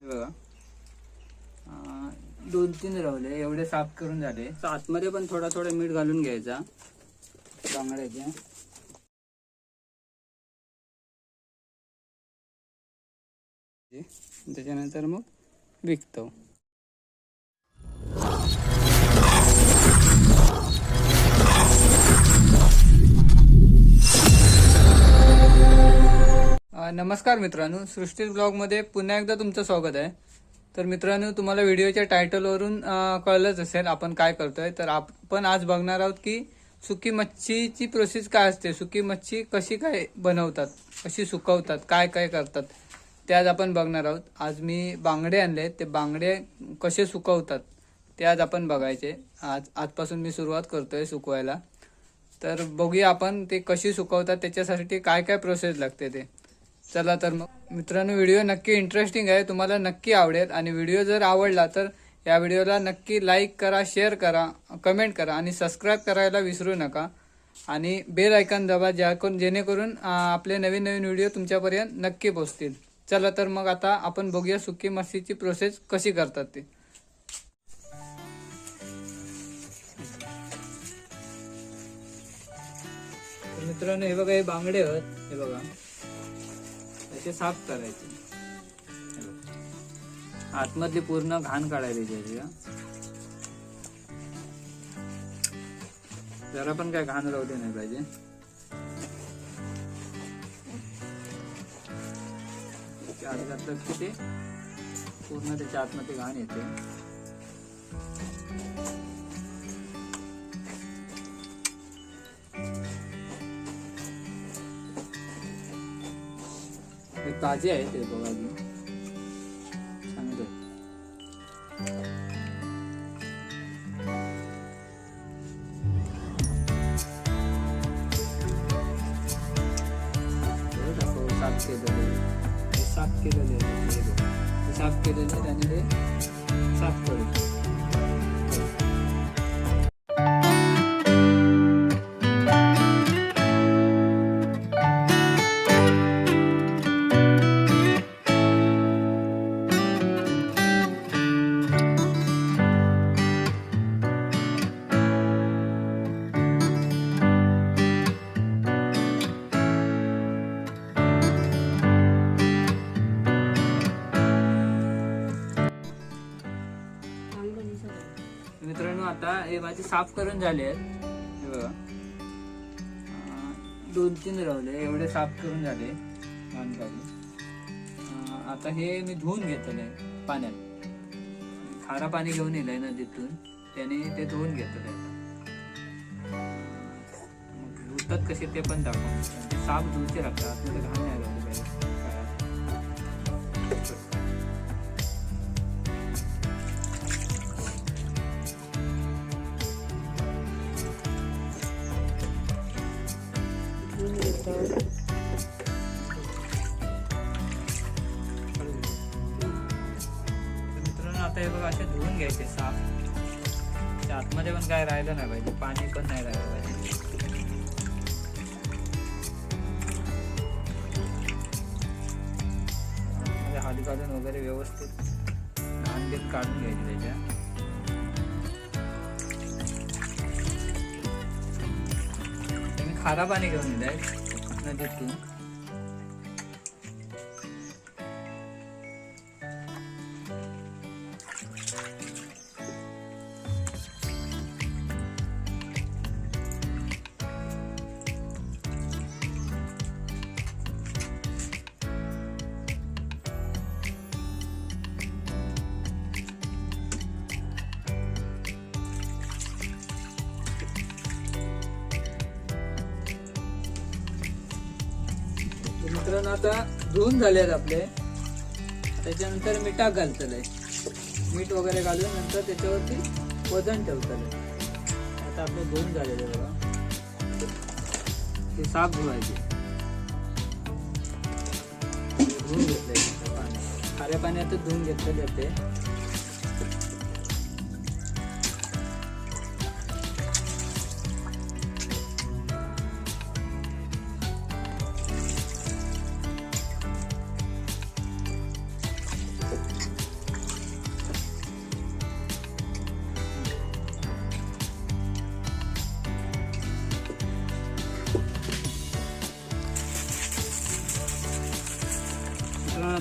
बघा 2-3 रावले एवढे साफ करून झाले. आतमध्ये पण थोडा थोडा मीठ घालून घ्यायचा बांगड्याच्या. त्याच्यानंतर मग विकतो. नमस्कार मित्रांनो, सृष्टी ब्लॉगमध्ये पुन्हा एकदा तुमचं स्वागत आहे. तर मित्रांनो, तुम्हाला व्हिडिओच्या टायटलवरून कळलंच असेल आपण काय करतोय. तर आपण आज बघणार आहोत की सुकी मच्छीची प्रोसेस काय असते, सुकी मच्छी कशी काय बनवतात, कशी सुकवतात, काय काय करतात ते आज आपण बघणार आहोत. आज मी बांगडे आणले, ते बांगडे कसे सुकवतात ते आज आपण बघायचे. आजपासून मी सुरुवात करतोय सुकवायला. तर बघूया आपण ते कशी सुकवतात, त्याच्यासाठी काय काय प्रोसेस लागते ते. चला तर मग मित्रांनो, व्हिडिओ नक्की इंटरेस्टिंग आहे, तुम्हाला नक्की आवडेल. आणि व्हिडिओ जर आवडला तर या व्हिडिओला नक्की लाईक करा, शेअर करा, कमेंट करा आणि सबस्क्राईब करायला विसरू नका. आणि बेल आयकॉन दाबा, जेणेकरून आपले नवीन नवीन व्हिडिओ तुमच्यापर्यंत नक्की पोहोचतील. चला तर मग आता आपण बघूया सुकी मच्छीची प्रोसेस कशी करतात ते. मित्रांनो, हे बघा, हे बांगडे आहेत, हे बघा त्याचे साफ करायचे. आतमधली पूर्ण घाण काढायला त्याची. जरा पण काय घाण राहू दे नाही पाहिजे. आधी घातलं की ते पूर्ण त्याच्या आतमध्ये घाण येते. ताजे आहे ते बघा, चांगले. साफ केलेले आणि ते साफ करायचे. मित्रांनो, आता हे माझे साफ करून झाले आहेत. हे बघा 2-3 रावले एवढे साफ करून झाले घाण काढून. आता हे मी धुवून घेतलंय पाण्यात. खारा पाणी घेऊन येलंय नदीतून, त्याने ते धुवून घेतलंय. धुतात कसे ते पण दाखवून. ते साफ धुवचे लागतात, आतमध्ये घाण नाही राहते पाहिजे. मित्रांनो, आता हे बघा असे धुवून घ्यायचे साफ. त्या आतमध्ये पण काय राहिलं नाही पाहिजे, पाणी पण नाही राहिलं पाहिजे. हात काढून वगैरे व्यवस्थित घाण बीन काढून घ्यायची त्याच्या. मी खारा पाणी घेऊन येईल नदीतून. मित्रांनो, आता धुवून झालेत आपले. त्याच्यानंतर मिठाक घालतलंय. मीठ वगैरे घालून नंतर त्याच्यावरती वजन ठेवतलंय. आता आपले धुवून झालेले बघा, ते साफ धुवायचे. धुवून घेतलंय पाणी, खाऱ्या पाण्यातच धुवून घेतलेले ते.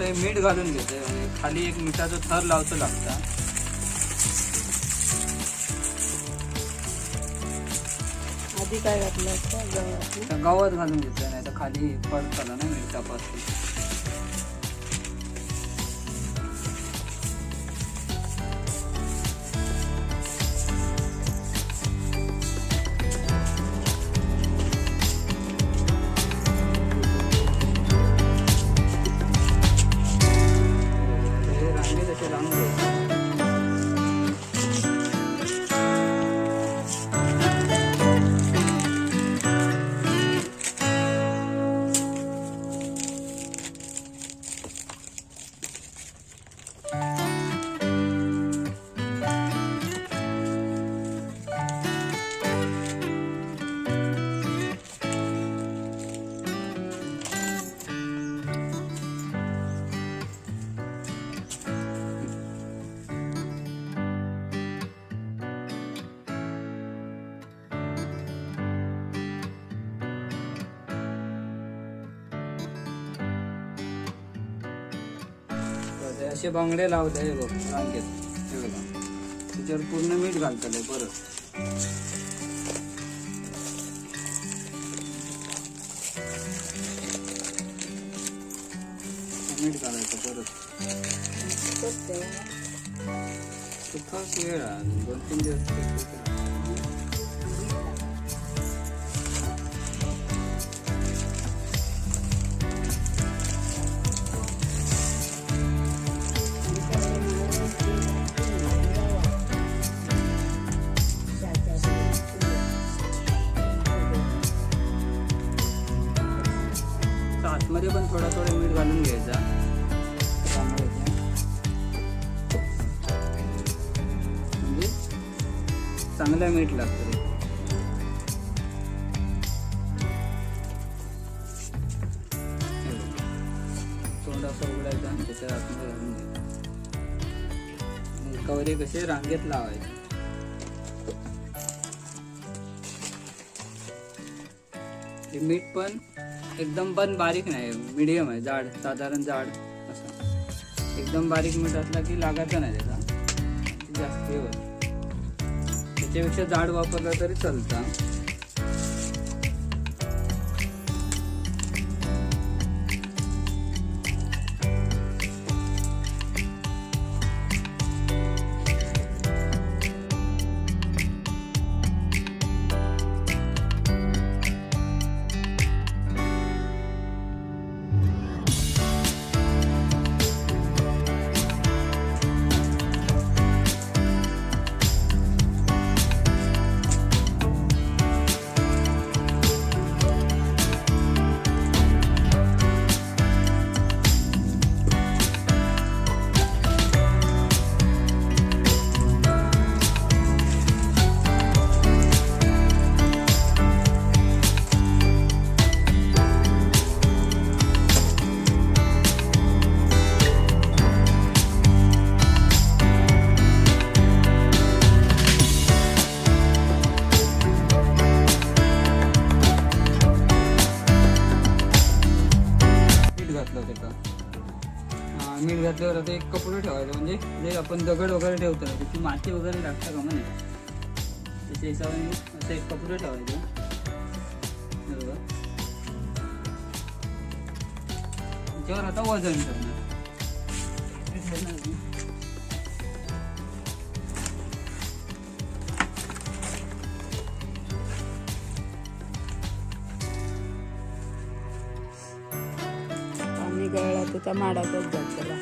आता हे मीठ घालून घेतोय, म्हणजे खाली एक मिठाचा थर लावतो लागता. आधी काय घातलं असतं? गवत घालून घेतोय, नाही तर खाली पडताना ना मिठापासून. असे बांगडे लावले हे बघ रांगेत, हे बघा त्याच्यावर पूर्ण मीठ घालतले परत. मीठ घालायचं परत. खूपच वेळ 2-3 दिवस. आतमध्ये पण थोडा मीठ घालून घ्यायचा, म्हणजे चांगला मीठ लागतं. थोडासा उघडायचा आणि त्याच्या आतमध्ये घालून घ्यायचा. कवरे कसे रांगेत लावायचे. मीठ पण एकदम पण बारीक नाही, मीडियम आहे, जाड, साधारण जाड असं. एकदम बारीक मीठ असला की लागायचं नाही त्याचा, जास्त हे होत. त्याच्यापेक्षा जाड वापरला तरी चालतं. मीठ घातल्यावर आता एक कपडे ठेवायचं, म्हणजे जे आपण दगड वगैरे ठेवतो ना त्याची माती वगैरे लागतं का म्हणे, त्याच्या हिशोबाने असं एक कपडे ठेवायचं. बरोबर, त्याच्यावर आता वजन ठेवणार. पाणी गळला तर त्या माडातच जात त्याला.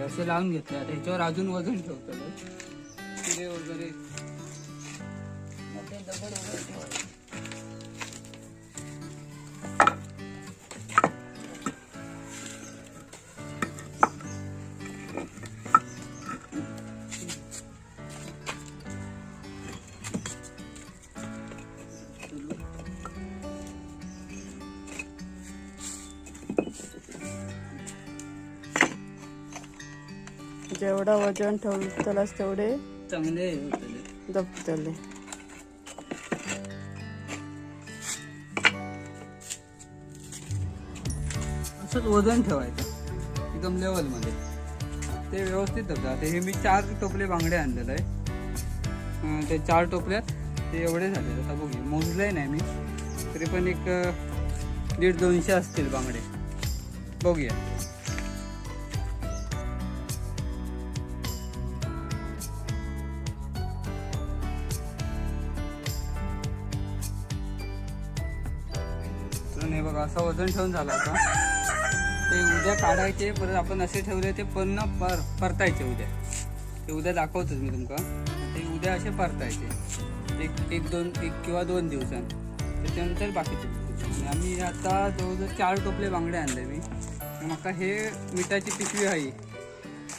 असे लावून घेतले. आता ह्याच्यावर अजून वजन ठेवतो, किडे वगैरे दगड वगैरे ठेवायचे. जेवढा वजन ठेवतलास तेवढे चांगले होतले. दबतले. असंच वजन ठेवायचं एकदम लेवल मध्ये, ते व्यवस्थित होतं. आता हे मी 4 टोपले बांगडे आणलेलं आहे. ते 4 टोपल्यात ते एवढे झाले. आता बघूया, मोजलंय नाही मी, तरी पण एक 150-200 असतील बांगडे. बघूया. हे बघा, असं वजन ठेवून झालं. आता ते उद्या काढायचे, परत आपण असे ठेवले ते पुन्हा परतायचे उद्या. ते उद्या दाखवतोच मी तुमका. ते उद्या असे परतायचे एक किंवा 2 दिवसांत. त्याच्यानंतर बाकीचे आम्ही आता जवळजवळ 4 टोपले बांगडे आणले मी. मका हे मिठाची पिशवी आहे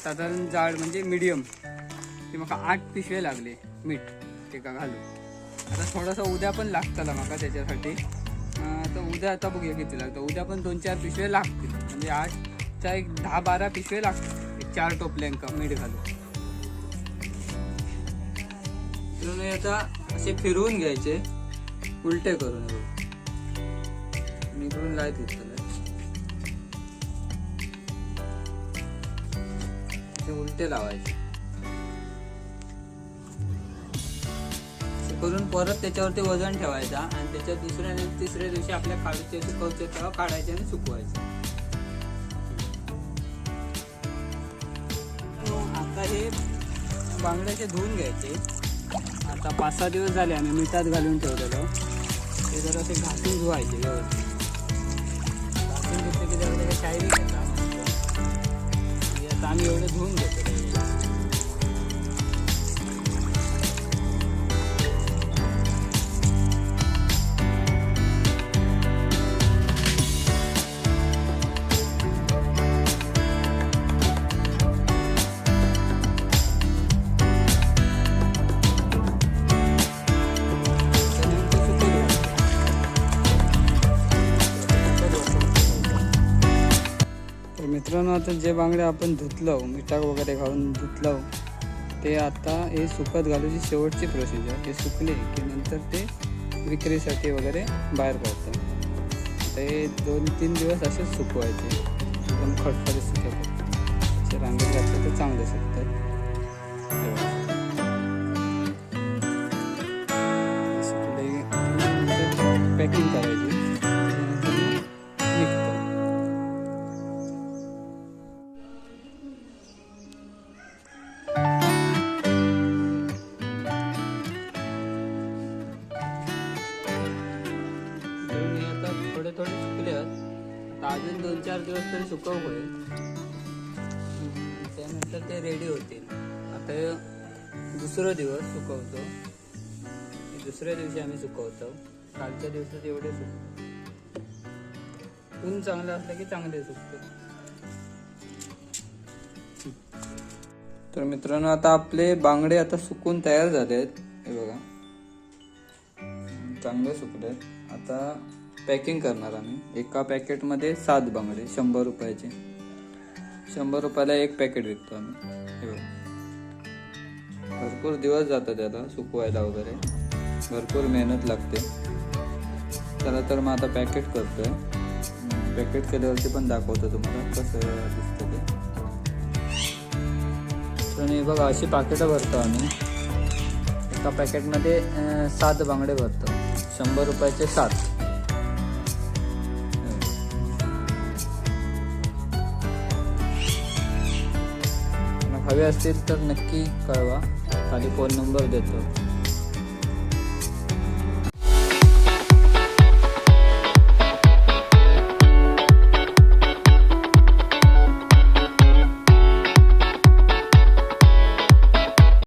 साधारण जाड, म्हणजे मीडियम. ते मका 8 पिशवे लागले मीठ एका घालून. आता थोडासा उद्या पण लागताला मका त्याच्यासाठी. तर उद्या आता बघूया किती लागतं. उद्या पण 2-4 पिशवे लागतील, म्हणजे 8च्या एक 10-12 पिशवे लागतील 4 टोपल्यांका मीठ घालून. तर आता असे फिरवून घ्यायचे उलटे करून. इकडून लाईट उठतं, ते उलटे लावायचे करून. परत त्याच्यावरती वजन ठेवायचा आणि त्याच्या दुसऱ्या आणि तिसऱ्या दिवशी आपल्या काढायचे, सुकवायचे तेव्हा काढायचे आणि सुकवायचे. आता हे बांगड्याचे धुवून घ्यायचे. आता 5-6 दिवस झाले आम्ही मिठात घालून ठेवलेलो. ते जरा असे घासून धुवायचे व्यवस्थित. घासून घेतले की जरा त्याच्या शायरी घेतात. आता आम्ही एवढं धुवून घेतो. मित्रांनो, आता जे बांगडे आपण धुतलो, मिठा वगैरे घालून धुतलो, ते आता हे सुकत घालायची शेवटची प्रोसिजर. हे सुकले की नंतर ते विक्रीसाठी वगैरे बाहेर पडतात. ते 2-3 दिवस असेच सुकवायचे, एकदम खडखडीत सुकतात. असे रांगेत घातले तर चांगले सुकतात. सुकले पॅकिंग करायची. थोडे सुकले आहेत. अजून 2-4 दिवस तरी सुकव होईल. त्यानंतर ते रेडी होतील. आता दुसरा दिवस सुकवतो. दुसऱ्या दिवशी आम्ही सुकवतो. कालच्या दिवसात एवढे ऊन चांगलं असलं की चांगले सुकते. तर मित्रांनो, आता आपले बांगडे आता सुकून तयार झाले आहेत. हे बघा, चांगले सुकलेत. आता पॅकिंग करणार आम्ही. एका पॅकेटमध्ये 7 बांगडे 100 रुपयाचे. 100 रुपयाला एक पॅकेट विकतो आम्ही. हे बघा, भरपूर दिवस जातात त्याला सुकवायला वगैरे, भरपूर मेहनत लागते. चला तर मग आता पॅकेट करतोय. पॅकेट केल्यावरती पण दाखवतो तुम्हाला कसं दिसतं ते. तर हे बघा, अशी पाकिटं भरतो आम्ही. एका पॅकेटमध्ये 7 बांगडे भरतो. 100 रुपयाचे 7. हवे असतील तर नक्की कळवा. खाली फोन नंबर देतो.